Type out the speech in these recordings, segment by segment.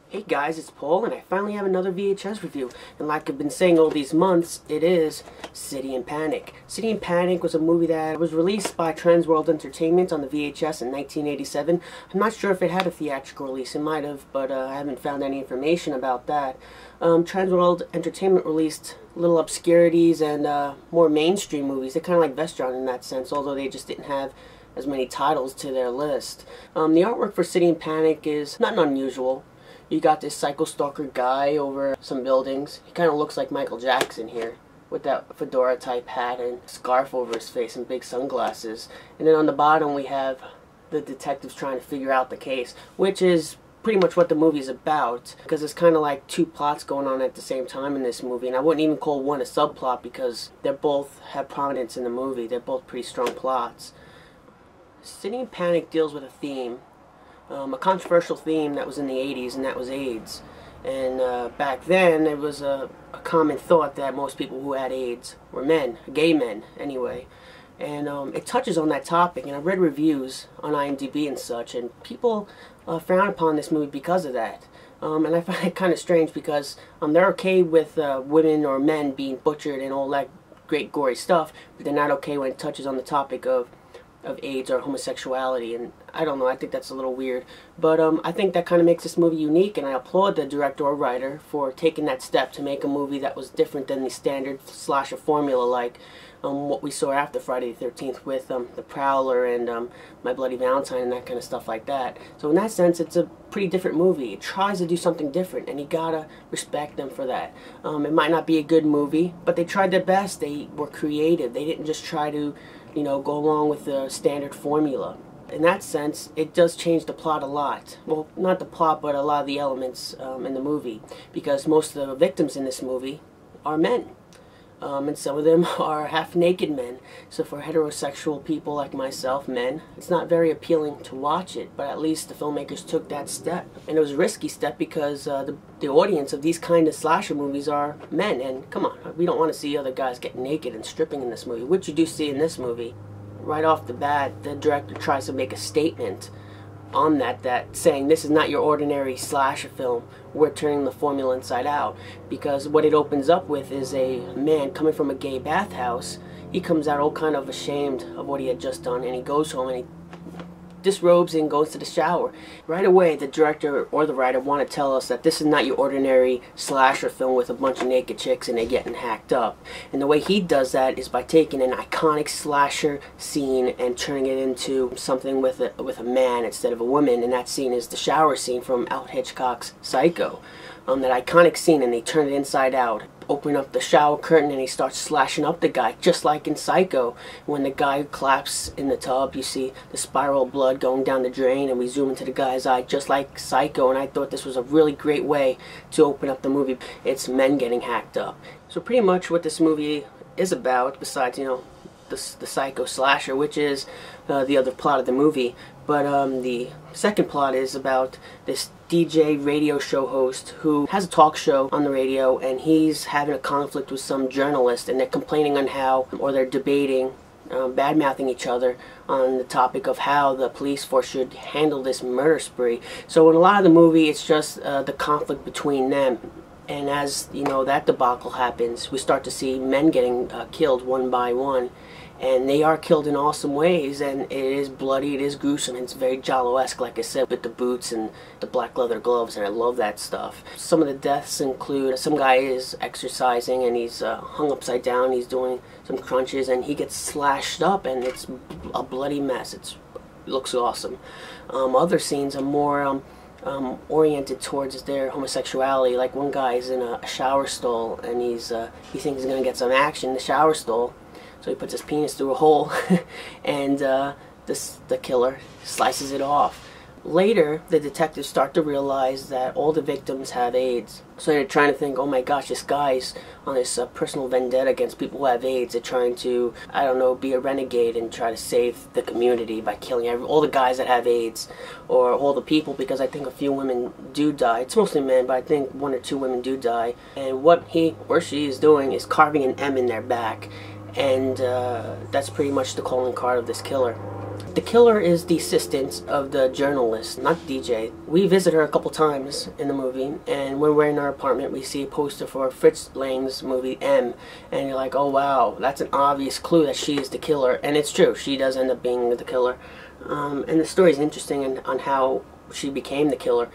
Hey guys, it's Paul, and I finally have another VHS review. And like I've been saying all these months, it is City in Panic. City in Panic was a movie that was released by Transworld Entertainment on the VHS in 1987. I'm not sure if it had a theatrical release. It might have, but I haven't found any information about that. Transworld Entertainment released little obscurities and more mainstream movies. They're kind of like Vestron in that sense, although they just didn't have as many titles to their list. The artwork for City in Panic is not unusual. You got this psycho stalker guy over some buildings. He kind of looks like Michael Jackson here, with that fedora type hat and scarf over his face and big sunglasses. And then on the bottom we have the detectives trying to figure out the case, which is pretty much what the movie's about, because it's kind of like two plots going on at the same time in this movie. And I wouldn't even call one a subplot, because they both have prominence in the movie. They're both pretty strong plots. City in Panic deals with a theme. A controversial theme that was in the 80s, and that was AIDS. And back then, it was a common thought that most people who had AIDS were men, gay men anyway. And it touches on that topic, and I've read reviews on IMDb and such, and people frown upon this movie because of that. And I find it kind of strange, because they're okay with women or men being butchered and all that great gory stuff, but they're not okay when it touches on the topic of AIDS or homosexuality. And I don't know, I think that's a little weird, but I think that kind of makes this movie unique, and I applaud the director or writer for taking that step to make a movie that was different than the standard slasher formula, like what we saw after Friday the 13th with The Prowler and My Bloody Valentine and that kind of stuff like that. So in that sense, it's a pretty different movie. It tries to do something different, and you gotta respect them for that. It might not be a good movie, but they tried their best. They were creative. They didn't just try to, you know, go along with the standard formula. In that sense, it does change the plot a lot. Well, not the plot, but a lot of the elements in the movie, because most of the victims in this movie are men. And some of them are half-naked men. So for heterosexual people like myself, men, it's not very appealing to watch it, but at least the filmmakers took that step. And it was a risky step, because the audience of these kind of slasher movies are men, and come on, we don't want to see other guys get naked and stripping in this movie, which you do see in this movie. Right off the bat, the director tries to make a statement on that saying this is not your ordinary slasher film. We're turning the formula inside out, because what it opens up with is a man coming from a gay bathhouse. He comes out all kind of ashamed of what he had just done, and he goes home and he disrobes and goes to the shower. Right away, the director or the writer want to tell us that this is not your ordinary slasher film with a bunch of naked chicks and they're getting hacked up. And the way he does that is by taking an iconic slasher scene and turning it into something with a man instead of a woman. And that scene is the shower scene from Alfred Hitchcock's Psycho. That iconic scene, and they turn it inside out. Open up the shower curtain and he starts slashing up the guy, just like in Psycho. When the guy collapses in the tub, you see the spiral of blood going down the drain, and we zoom into the guy's eye, just like Psycho. And I thought this was a really great way to open up the movie. It's men getting hacked up. So pretty much what this movie is about, besides, you know, the Psycho slasher, which is the other plot of the movie, but the second plot is about this DJ radio show host who has a talk show on the radio, and he's having a conflict with some journalist, and they're complaining on how, or they're debating, bad-mouthing each other on the topic of how the police force should handle this murder spree. So in a lot of the movie, it's just the conflict between them. And as, you know, that debacle happens, we start to see men getting killed one by one. And they are killed in awesome ways, and it is bloody, it is gruesome, and it's very Giallo-esque, like I said, with the boots and the black leather gloves, and I love that stuff. Some of the deaths include, some guy is exercising, and he's hung upside down, he's doing some crunches, and he gets slashed up, and it's a bloody mess. It looks awesome. Other scenes are more oriented towards their homosexuality. Like one guy is in a shower stall, and he thinks he's going to get some action in the shower stall. So he puts his penis through a hole, and the killer slices it off. Later, the detectives start to realize that all the victims have AIDS. So they're trying to think, oh my gosh, this guy's on this personal vendetta against people who have AIDS. They're trying to, I don't know, be a renegade and try to save the community by killing all the guys that have AIDS, or all the people, because I think a few women do die. It's mostly men, but I think 1 or 2 women do die. And what he or she is doing is carving an M in their back. And that's pretty much the calling card of this killer. The killer is the assistant of the journalist, not DJ. We visit her a couple times in the movie, and when we're in our apartment, we see a poster for Fritz Lang's movie M, and you're like, oh wow, that's an obvious clue that she is the killer, and it's true, she does end up being the killer. And the story is interesting on how she became the killer.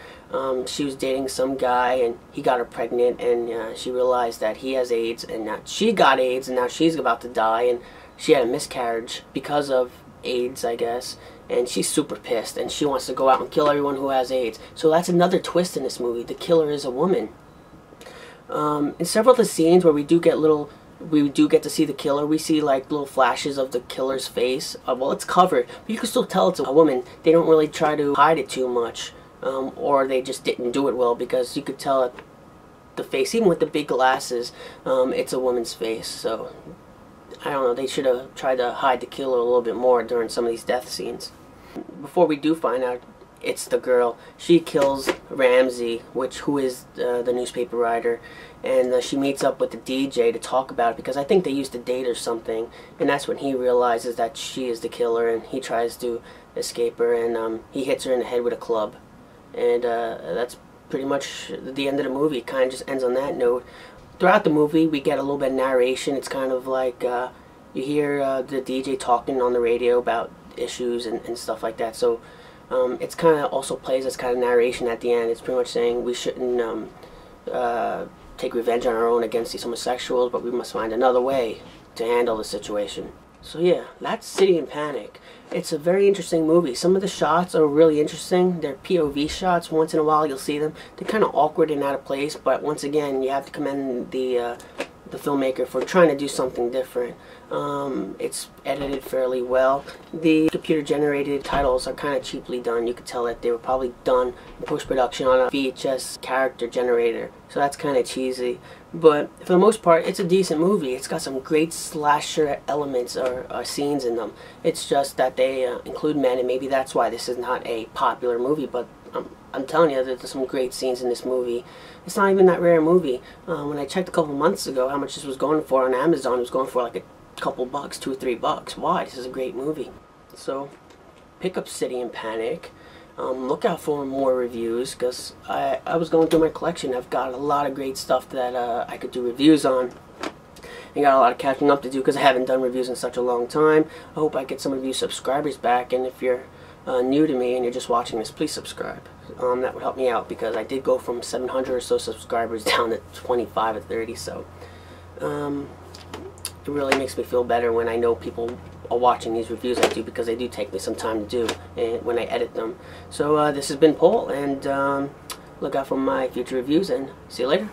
She was dating some guy, and he got her pregnant, and she realized that he has AIDS, and now she got AIDS, and now she's about to die, and she had a miscarriage because of AIDS, I guess, and she's super pissed, and she wants to go out and kill everyone who has AIDS. So that's another twist in this movie. The killer is a woman. In several of the scenes where we do get to see the killer, we see like little flashes of the killer's face. Well, it's covered, but you can still tell it's a woman. They don't really try to hide it too much, or they just didn't do it well, because you could tell it, the face, even with the big glasses, it's a woman's face. So I don't know, they should have tried to hide the killer a little bit more during some of these death scenes. Before we do find out it's the girl, she kills Ramsey, who is the newspaper writer, and she meets up with the DJ to talk about it, because I think they used to date or something, and that's when he realizes that she is the killer, and he tries to escape her, and he hits her in the head with a club. And that's pretty much the end of the movie. It kind of just ends on that note. Throughout the movie, we get a little bit of narration. It's kind of like you hear the DJ talking on the radio about issues and stuff like that. So it's kind of also plays as kind of narration at the end. It's pretty much saying we shouldn't take revenge on our own against these homosexuals, but we must find another way to handle the situation. So yeah, that's City in Panic. It's a very interesting movie. Some of the shots are really interesting. They're POV shots. Once in a while you'll see them. They're kind of awkward and out of place, but once again, you have to commend the filmmaker for trying to do something different. It's edited fairly well. The computer-generated titles are kind of cheaply done. You could tell that they were probably done in post-production on a VHS character generator. So that's kind of cheesy. But for the most part, it's a decent movie. It's got some great slasher elements or scenes in them. It's just that they include men, and maybe that's why this is not a popular movie. But I'm telling you, there's some great scenes in this movie. It's not even that rare a movie. When I checked a couple months ago how much this was going for on Amazon, it was going for like a couple bucks, $2 or $3. Why? This is a great movie. So pick up City in Panic. Look out for more reviews, because I was going through my collection. I've got a lot of great stuff that I could do reviews on. I got a lot of catching up to do because I haven't done reviews in such a long time. I hope I get some of you subscribers back, and if you're new to me and you're just watching this, please subscribe. That would help me out, because I did go from 700 or so subscribers down to 25 or 30, so it really makes me feel better when I know people are watching these reviews I do, because they do take me some time to do when I edit them. So this has been Paul, and look out for my future reviews, and see you later.